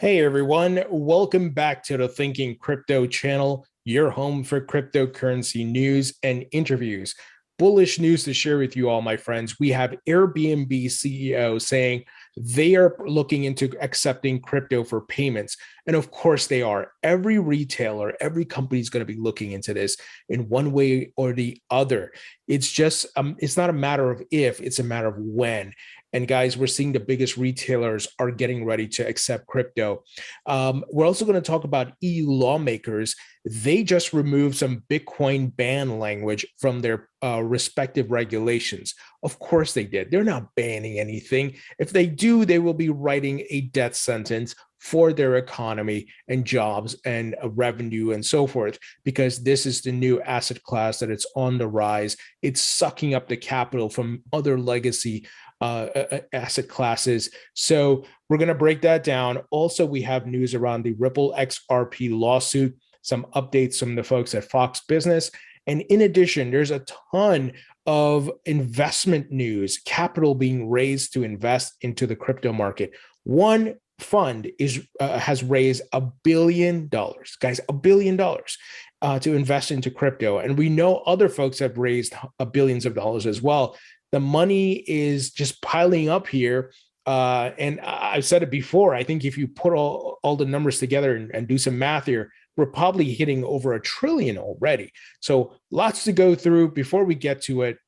Hey everyone, welcome back to the Thinking Crypto channel, your home for cryptocurrency news and interviews. Bullish news to share with you all, my friends. We have Airbnb CEO saying they are looking into accepting crypto for payments. And of course they are. Every retailer, every company is going to be looking into this in one way or the other. It's just, it's not a matter of if, it's a matter of when. And guys, we're seeing the biggest retailers are getting ready to accept crypto. We're also going to talk about EU lawmakers. They just removed some Bitcoin ban language from their respective regulations. Of course they did. They're not banning anything. If they do, they will be writing a death sentence for their economy and jobs and revenue and so forth, because this is the new asset class that it's on the rise. It's sucking up the capital from other legacy asset classes. So we're going to break that down. Also, we have news around the Ripple XRP lawsuit, some updates from the folks at Fox Business. And in addition, there's a ton of investment news, capital being raised to invest into the crypto market. One fund has raised $1 billion, guys, $1 billion to invest into crypto. And we know other folks have raised billions of dollars as well. The money is just piling up here. And I've said it before, I think if you put all the numbers together and do some math here, we're probably hitting over $1 trillion already. So lots to go through. Before we get to it,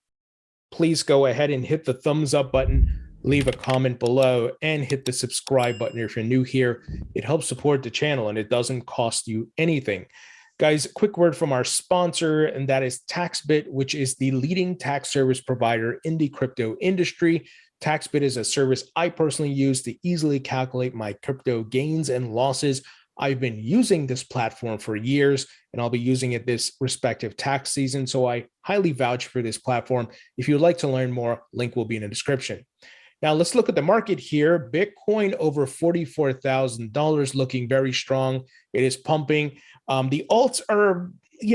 please go ahead and hit the thumbs up button, leave a comment below, and hit the subscribe button if you're new here. It helps support the channel and it doesn't cost you anything. Guys, quick word from our sponsor, and that is TaxBit, which is the leading tax service provider in the crypto industry. TaxBit is a service I personally use to easily calculate my crypto gains and losses. I've been using this platform for years, and I'll be using it this respective tax season, so I highly vouch for this platform. If you'd like to learn more, link will be in the description. Now, let's look at the market here. Bitcoin over $44,000, looking very strong. It is pumping. The alts are,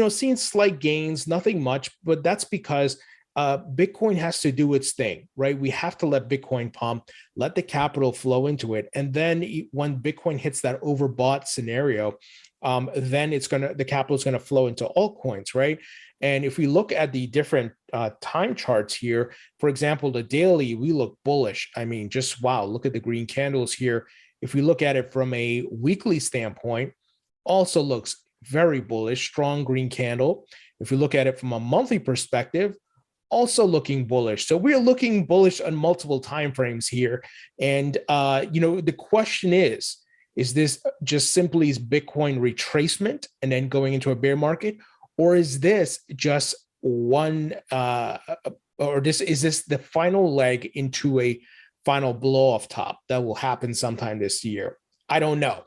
seeing slight gains, nothing much, but that's because Bitcoin has to do its thing, right? We have to let Bitcoin pump, let the capital flow into it. And then when Bitcoin hits that overbought scenario, then the capital is going to flow into altcoins, right? And if we look at the different time charts here, for example, the daily, we look bullish. I mean, just wow, look at the green candles here. If we look at it from a weekly standpoint, also looks very bullish, strong green candle. If we look at it from a monthly perspective, also looking bullish. So we're looking bullish on multiple timeframes here. And, the question is this just simply is Bitcoin retracement and then going into a bear market? Or is this just one, is this the final leg into a final blow off top that will happen sometime this year? I don't know.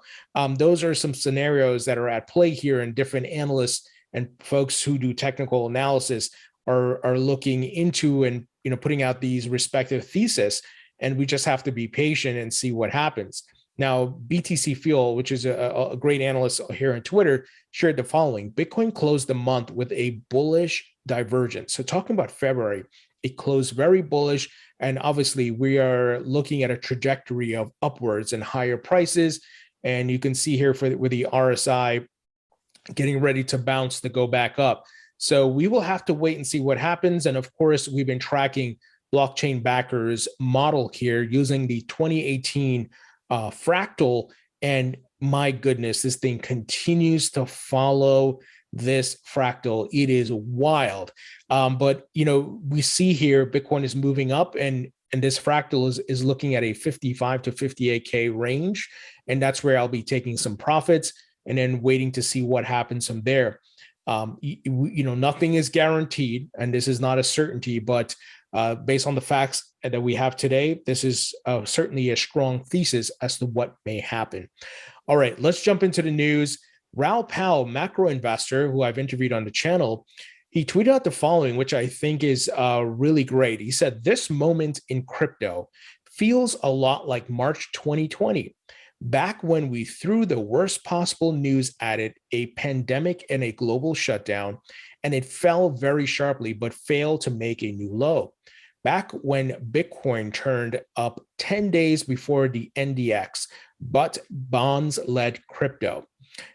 Those are some scenarios that are at play here, and different analysts and folks who do technical analysis are looking into and putting out these respective theses, and we just have to be patient and see what happens. Now, BTC Fuel, which is a great analyst here on Twitter, shared the following: Bitcoin closed the month with a bullish divergence. So talking about February, it closed very bullish. And obviously, we are looking at a trajectory of upwards and higher prices. And you can see here with the RSI getting ready to bounce to go back up. So we will have to wait and see what happens. And of course, we've been tracking blockchain backers model here using the 2018 fractal. And my goodness, this thing continues to follow this fractal. It is wild. But we see here Bitcoin is moving up, and this fractal is looking at a 55 to 58K range. And that's where I'll be taking some profits and then waiting to see what happens from there. Nothing is guaranteed, and this is not a certainty, but based on the facts that we have today, this is certainly a strong thesis as to what may happen. All right, let's jump into the news. Raoul Pal, macro investor who I've interviewed on the channel, he tweeted out the following, which I think is really great. He said, "This moment in crypto feels a lot like March 2020. Back when we threw the worst possible news at it, a pandemic and a global shutdown, and it fell very sharply, but failed to make a new low. Back when Bitcoin turned up 10 days before the NDX, but bonds led crypto.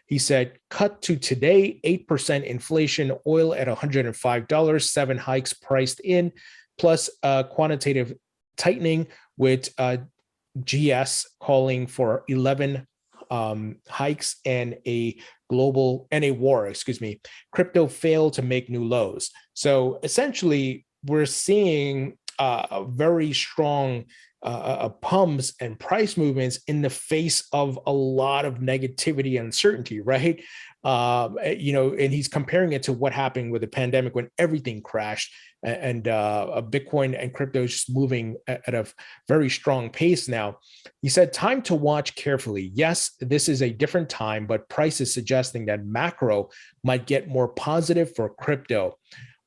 He said, cut to today, 8% inflation, oil at $105, 7 hikes priced in, plus quantitative tightening with GS calling for 11 hikes and a war, crypto failed to make new lows. So essentially, we're seeing a very strong pumps and price movements in the face of a lot of negativity and uncertainty, right? And he's comparing it to what happened with the pandemic when everything crashed, and Bitcoin and crypto is just moving at a very strong pace now. He said, time to watch carefully. Yes, this is a different time, but price is suggesting that macro might get more positive for crypto.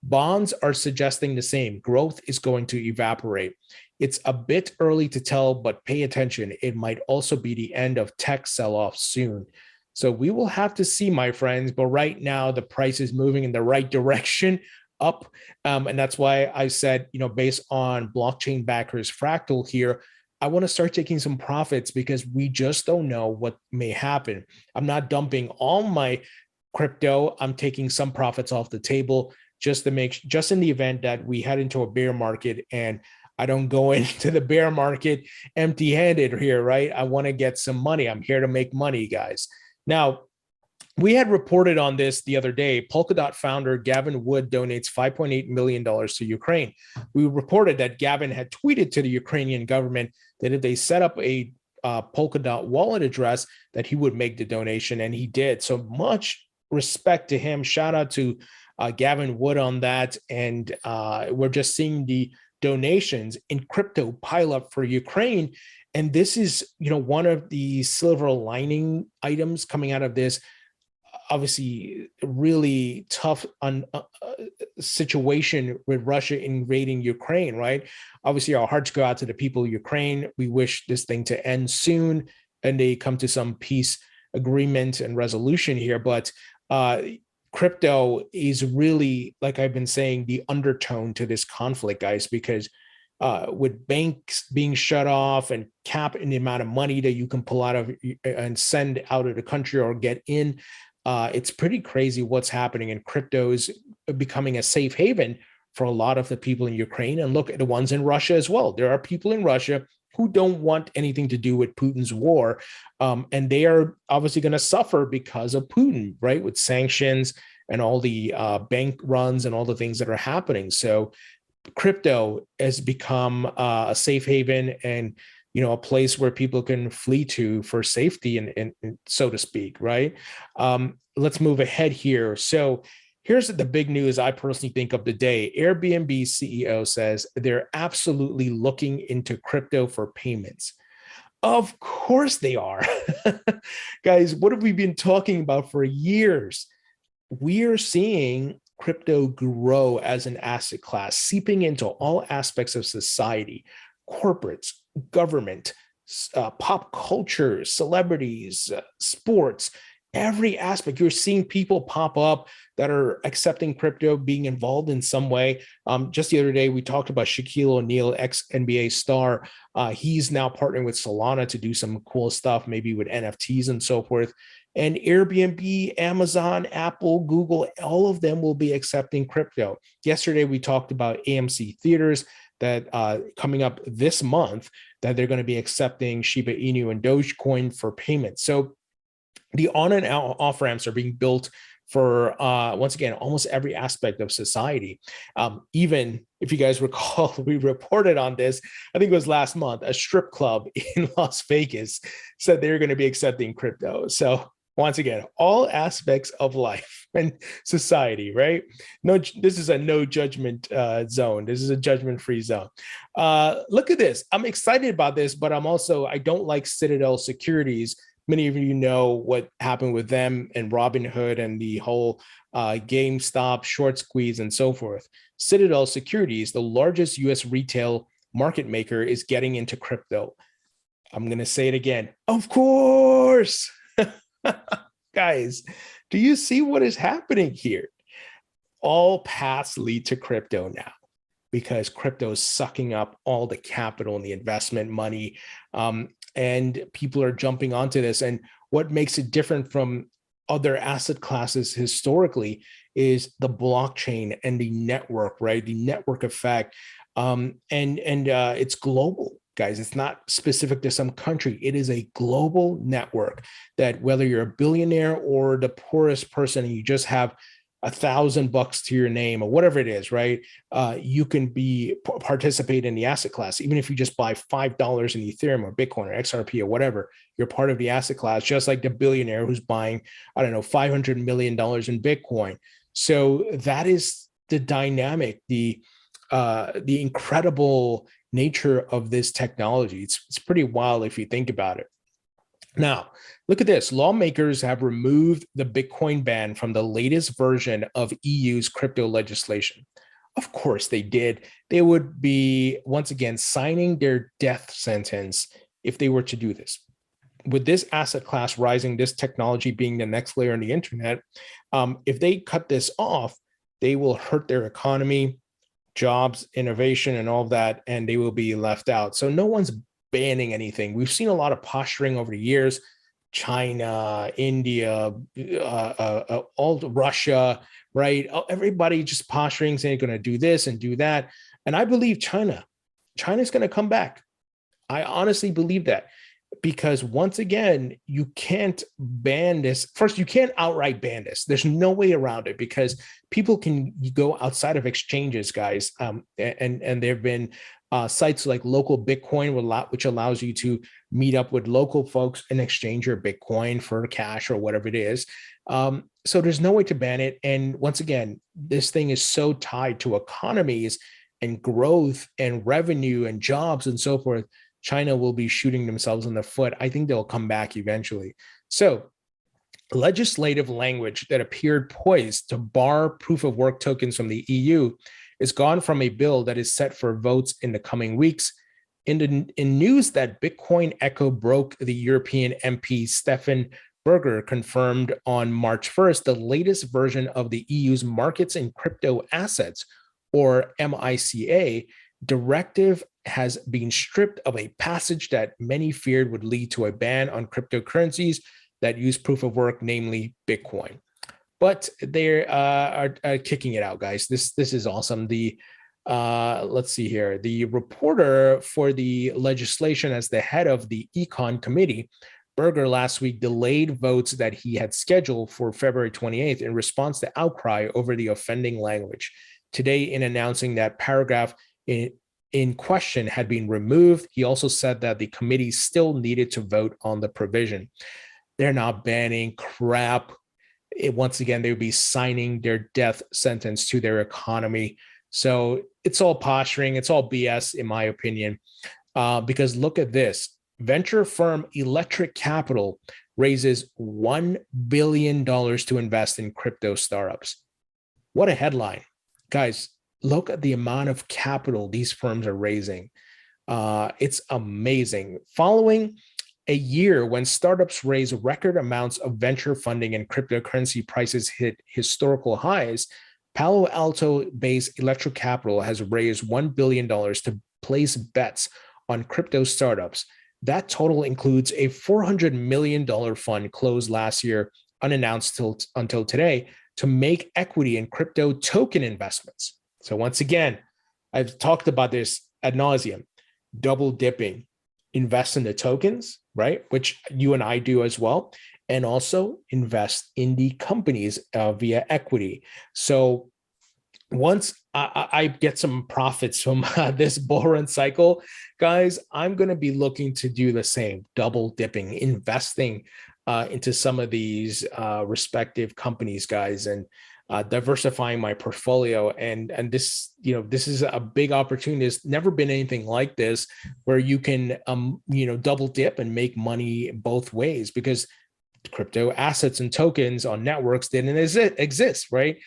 Bonds are suggesting the same. Growth is going to evaporate. It's a bit early to tell, but pay attention. It might also be the end of tech sell-off soon. So we will have to see, my friends. But right now, the price is moving in the right direction, up. And that's why I said, based on blockchain backers fractal here, I want to start taking some profits because we just don't know what may happen. I'm not dumping all my crypto. I'm taking some profits off the table just in the event that we head into a bear market and I don't go into the bear market empty-handed here, right? I want to get some money. I'm here to make money, guys. Now, we had reported on this the other day. Polkadot founder Gavin Wood donates $5.8 million to Ukraine. We reported that Gavin had tweeted to the Ukrainian government that if they set up a Polkadot wallet address, that he would make the donation, and he did. So much respect to him. Shout out to Gavin Wood on that. And we're just seeing the donations in crypto pile up for Ukraine. And this is, one of the silver lining items coming out of this, obviously, really tough situation with Russia invading Ukraine, right? Obviously, our hearts go out to the people of Ukraine. We wish this thing to end soon and they come to some peace agreement and resolution here. But crypto is really, like I've been saying, the undertone to this conflict, guys, because with banks being shut off and cap in the amount of money that you can pull out of and send out of the country or get in, it's pretty crazy what's happening. And crypto is becoming a safe haven for a lot of the people in Ukraine. And look at the ones in Russia as well. There are people in Russia who don't want anything to do with Putin's war. And they are obviously going to suffer because of Putin, right? With sanctions and all the bank runs and all the things that are happening. So crypto has become a safe haven and, a place where people can flee to for safety and so to speak, right? Let's move ahead here. So here's the big news I personally think of the day. Airbnb CEO says they're absolutely looking into crypto for payments. Of course they are. Guys, what have we been talking about for years? We are seeing crypto grow as an asset class, seeping into all aspects of society, corporates, government, pop culture, celebrities, sports, every aspect. You're seeing people pop up that are accepting crypto, being involved in some way. Just the other day, we talked about Shaquille O'Neal, ex-NBA star. He's now partnering with Solana to do some cool stuff, maybe with NFTs and so forth. And Airbnb, Amazon, Apple, Google, all of them will be accepting crypto. Yesterday, we talked about AMC Theaters that coming up this month, that they're going to be accepting Shiba Inu and Dogecoin for payment. So the on and off ramps are being built for, once again, almost every aspect of society. Even if you guys recall, we reported on this, I think it was last month, a strip club in Las Vegas said they're going to be accepting crypto. So once again, all aspects of life and society, right? No, this is a no judgment zone. This is a judgment-free zone. Look at this. I'm excited about this, but I don't like Citadel Securities. Many of you know what happened with them and Robinhood and the whole GameStop short squeeze and so forth. Citadel Securities, the largest US retail market maker, is getting into crypto. I'm going to say it again. Of course. Guys, do you see what is happening here? All paths lead to crypto now. because crypto is sucking up all the capital and the investment money. And people are jumping onto this. And what makes it different from other asset classes historically is the blockchain and the network, right? The network effect. It's global, guys. It's not specific to some country. It is a global network that whether you're a billionaire or the poorest person and you just have $1,000 to your name or whatever it is, right? You can participate in the asset class. Even if you just buy $5 in Ethereum or Bitcoin or XRP or whatever, you're part of the asset class, just like the billionaire who's buying, I don't know, $500 million in Bitcoin. So that is the dynamic, the incredible nature of this technology. It's pretty wild if you think about it. Now, look at this. Lawmakers have removed the Bitcoin ban from the latest version of EU's crypto legislation. Of course they did. They would be, once again, signing their death sentence if they were to do this. With this asset class rising, this technology being the next layer on the internet, if they cut this off, they will hurt their economy, jobs, innovation, and all of that, and they will be left out. So no one's banning anything. We've seen a lot of posturing over the years. China, India, all Russia, right? Everybody just posturing, saying they're going to do this and do that. And I believe China's going to come back. I honestly believe that, because once again, you can't ban this. First, you can't outright ban this. There's no way around it, because people can go outside of exchanges, guys. And there have been sites like Local Bitcoin, which allows you to meet up with local folks and exchange your Bitcoin for cash or whatever it is. So there's no way to ban it. And once again, this thing is so tied to economies and growth and revenue and jobs and so forth. China will be shooting themselves in the foot. I think they'll come back eventually. So legislative language that appeared poised to bar proof of work tokens from the EU is gone from a bill that is set for votes in the coming weeks. In news that Bitcoin Echo broke, the European MP Stefan Berger confirmed on March 1st the latest version of the EU's Markets in Crypto Assets, or MICA, directive has been stripped of a passage that many feared would lead to a ban on cryptocurrencies that use proof of work, namely Bitcoin. But they are kicking it out, guys. This is awesome. Let's see here. The reporter for the legislation as the head of the Econ Committee, Berger, last week delayed votes that he had scheduled for February 28th in response to outcry over the offending language. Today, in announcing that paragraph in question had been removed, he also said that the committee still needed to vote on the provision. They're not banning crap. Once again, they would be signing their death sentence to their economy. So it's all posturing. It's all BS, in my opinion, because look at this. Venture firm Electric Capital raises $1 billion to invest in crypto startups. What a headline. Guys, look at the amount of capital these firms are raising. It's amazing. Following a year when startups raise record amounts of venture funding and cryptocurrency prices hit historical highs, Palo Alto-based Electric Capital has raised $1 billion to place bets on crypto startups. That total includes a $400 million fund closed last year, unannounced until today, to make equity in crypto token investments. So once again, I've talked about this ad nauseum, double dipping, invest in the tokens, right? Which you and I do as well. And also invest in the companies via equity. So once I get some profits from this bull run cycle, guys, I'm going to be looking to do the same, double dipping, investing into some of these respective companies, guys, and diversifying my portfolio. And this, this is a big opportunity. There's never been anything like this where you can, double dip and make money both ways, because crypto assets and tokens on networks didn't exist, right?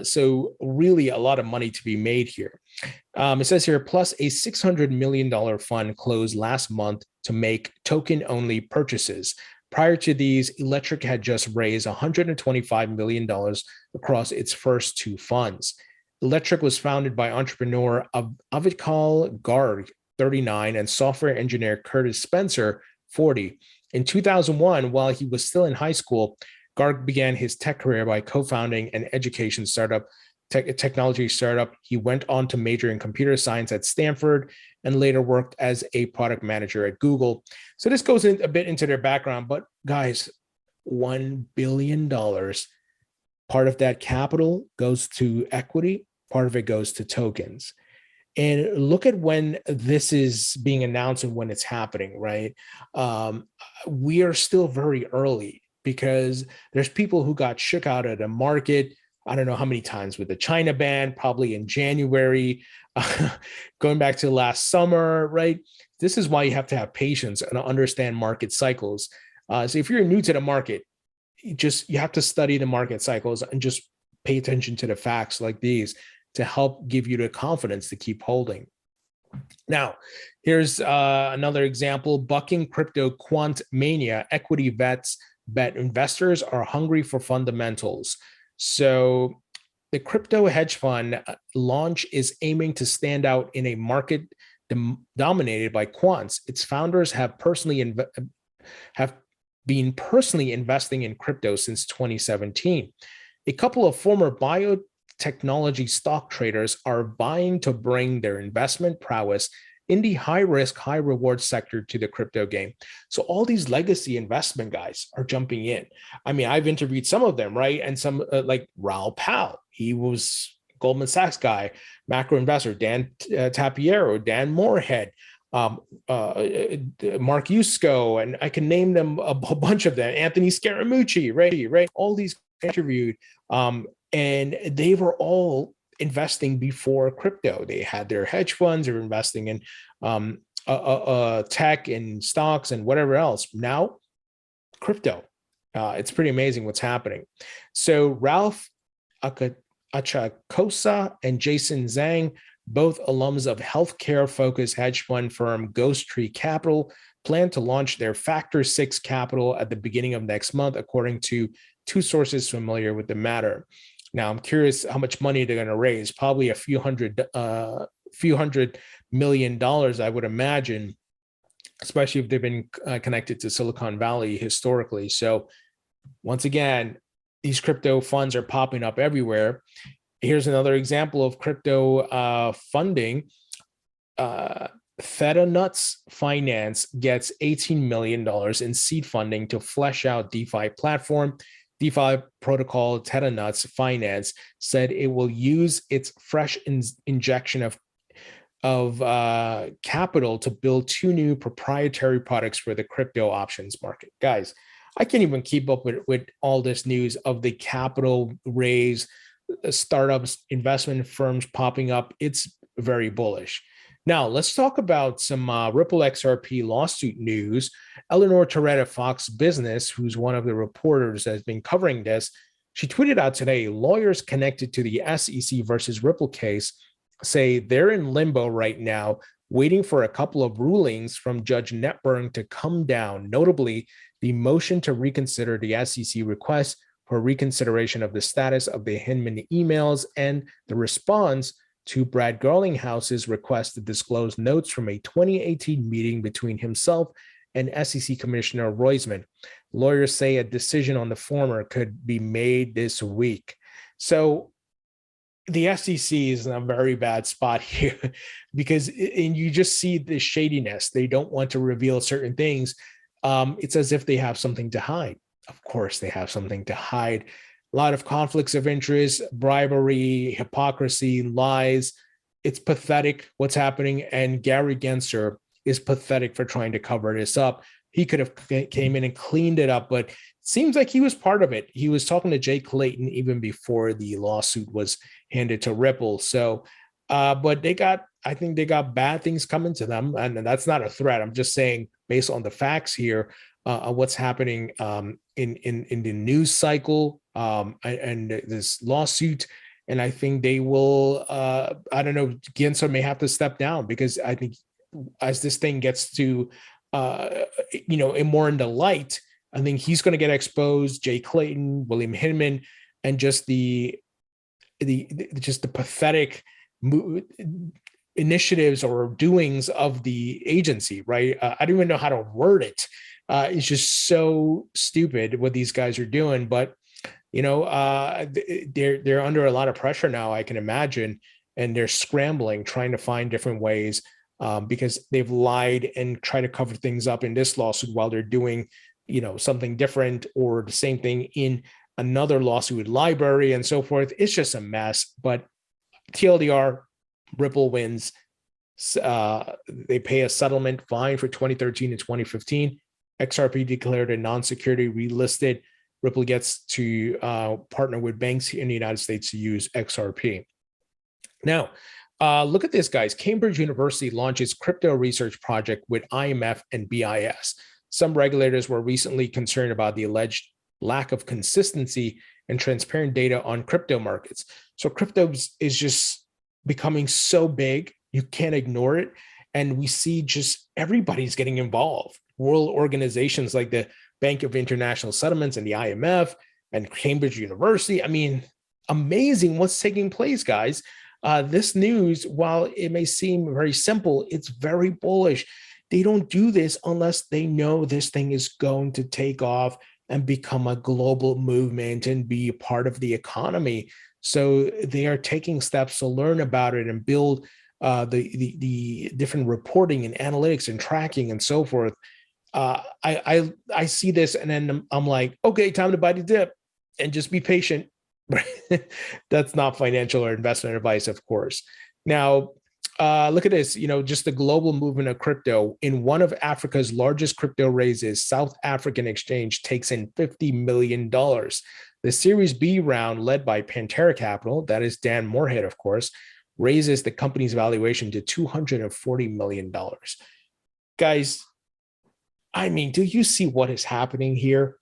So really a lot of money to be made here. It says here, plus a $600 million fund closed last month to make token-only purchases. Prior to these, Electric had just raised $125 million across its first two funds. Electric was founded by entrepreneur Avital Garg, 39, and software engineer Curtis Spencer, 40. In 2001, while he was still in high school, Garg began his tech career by co-founding an education startup, technology startup. He went on to major in computer science at Stanford and later worked as a product manager at Google. So this goes in a bit into their background, but guys, $1 billion. Part of that capital goes to equity, part of it goes to tokens. And look at when this is being announced and when it's happening, right? We are still very early because there's people who got shook out of the market. I don't know how many times with the China ban, probably in January, going back to last summer, right? This is why you have to have patience and understand market cycles. So if you're new to the market, you have to study the market cycles and just pay attention to the facts like these to help give you the confidence to keep holding. Now, here's another example. Bucking crypto quant mania. Equity bets bet investors are hungry for fundamentals. So the crypto hedge fund launch is aiming to stand out in a market dominated by quants. Its founders have been personally investing in crypto since 2017. A couple of former biotechnology stock traders are vying to bring their investment prowess in the high-risk, high-reward sector to the crypto game. So all these legacy investment guys are jumping in. I mean, I've interviewed some of them, right? And some like Raoul Pal, he was Goldman Sachs guy, macro investor, Dan Tapiero, Dan Moorhead, Mark Yusko, and I can name them a bunch of them, Anthony Scaramucci, right? All these interviewed, and they were all investing before crypto. They had their hedge funds, they were investing in tech and stocks and whatever else. Now, crypto. It's pretty amazing what's happening. So Ralph Achacosa and Jason Zhang, both alums of healthcare-focused hedge fund firm Ghost Tree Capital, plan to launch their Factor 6 capital at the beginning of next month, according to two sources familiar with the matter. Now, I'm curious how much money they're going to raise. Probably a few hundred $100 million, I would imagine, especially if they've been connected to Silicon Valley historically. So once again, these crypto funds are popping up everywhere. Here's another example of crypto funding. Theta Nuts Finance gets $18 million in seed funding to flesh out DeFi platform. DeFi protocol Theta Nuts Finance said it will use its fresh injection of capital to build two new proprietary products for the crypto options market. Guys, I can't even keep up with all this news of the capital raise, startups, investment firms popping up. It's very bullish. Now, let's talk about some Ripple XRP lawsuit news. Eleanor Terrett of Fox Business, who's one of the reporters that has been covering this, she tweeted out today, lawyers connected to the SEC versus Ripple case say they're in limbo right now, waiting for a couple of rulings from Judge Netburn to come down, notably the motion to reconsider the SEC request for reconsideration of the status of the Hinman emails and the response to Brad Garlinghouse's request to disclose notes from a 2018 meeting between himself and SEC Commissioner Roisman. Lawyers say a decision on the former could be made this week. So the SEC is in a very bad spot here because you just see the shadiness. They don't want to reveal certain things. It's as if they have something to hide. Of course, they have something to hide. A lot of conflicts of interest, bribery, hypocrisy, lies. It's pathetic what's happening. And Gary Gensler is pathetic for trying to cover this up. He could have came in and cleaned it up, but it seems like he was part of it. He was talking to Jay Clayton even before the lawsuit was handed to Ripple. So, but I think they got bad things coming to them. And that's not a threat. I'm just saying, based on the facts here, what's happening in the news cycle and this lawsuit. And I think they will, I don't know, Gensler may have to step down because I think as this thing gets to, more in the light, I think he's going to get exposed. Jay Clayton, William Hinman, and just the just the pathetic initiatives or doings of the agency, right? I don't even know how to word it. It's just so stupid what these guys are doing, but they're under a lot of pressure now, I can imagine, and they're scrambling, trying to find different ways because they've lied and tried to cover things up in this lawsuit while they're doing, something different or the same thing in another lawsuit with library and so forth. It's just a mess. But TLDR, Ripple wins. They pay a settlement fine for 2013 and 2015. XRP declared a non-security, relisted. Ripple gets to partner with banks in the United States to use XRP. Now, look at this, guys. Cambridge University launches crypto research project with IMF and BIS. Some regulators were recently concerned about the alleged lack of consistency and transparent data on crypto markets. So crypto is just becoming so big, you can't ignore it. And we see just everybody's getting involved. World organizations like the Bank of International Settlements and the IMF and Cambridge University. I mean, amazing what's taking place, guys. This news, while it may seem very simple, it's very bullish. They don't do this unless they know this thing is going to take off and become a global movement and be part of the economy. So they are taking steps to learn about it and build the different reporting and analytics and tracking and so forth. I see this and then I'm like, okay, time to buy the dip and just be patient. That's not financial or investment advice, of course. Now, look at this, just the global movement of crypto. In one of Africa's largest crypto raises, South African exchange takes in $50 million. The Series B round, led by Pantera Capital, that is Dan Moorhead, of course, raises the company's valuation to $240 million. Guys, I mean, do you see what is happening here?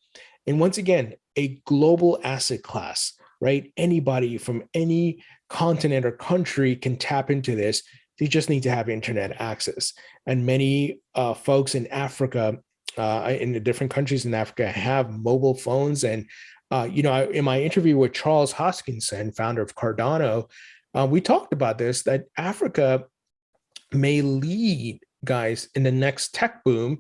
And once again, a global asset class, right? Anybody from any continent or country can tap into this. They just need to have internet access. And many folks in Africa, in the different countries in Africa, have mobile phones. And, in my interview with Charles Hoskinson, founder of Cardano, we talked about this, that Africa may lead, guys, in the next tech boom,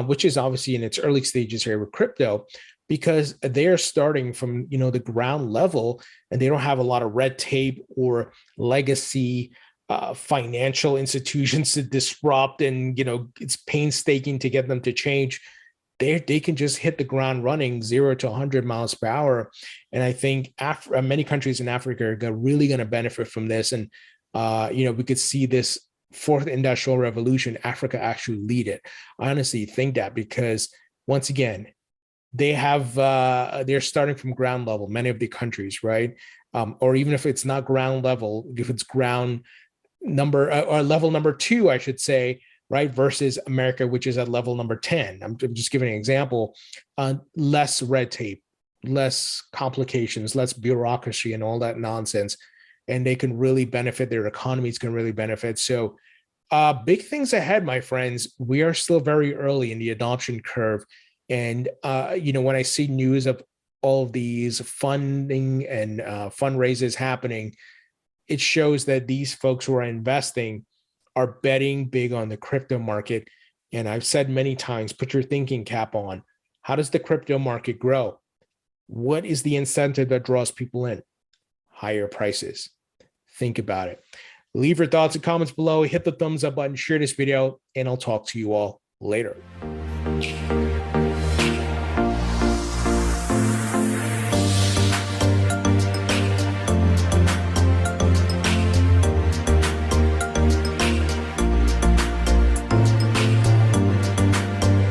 which is obviously in its early stages here with crypto, because they're starting from, the ground level and they don't have a lot of red tape or legacy financial institutions to disrupt. And, it's painstaking to get them to change. They can just hit the ground running 0 to 100 miles per hour. And I think many countries in Africa are really going to benefit from this. And, we could see this fourth industrial revolution, Africa actually lead it. I honestly think that because once again, they're starting from ground level, many of the countries, right? Or even if it's not ground level, if it's ground number or level number 2, I should say, right? Versus America, which is at level number 10. I'm just giving an example. Less red tape, less complications, less bureaucracy and all that nonsense. And they can really benefit, their economies can really benefit. So big things ahead, my friends. We are still very early in the adoption curve. And, when I see news of all of these funding and fundraisers happening, it shows that these folks who are investing are betting big on the crypto market. And I've said many times, put your thinking cap on. How does the crypto market grow? What is the incentive that draws people in? Higher prices. Think about it. Leave your thoughts and comments below. Hit the thumbs up button, share this video, and I'll talk to you all later.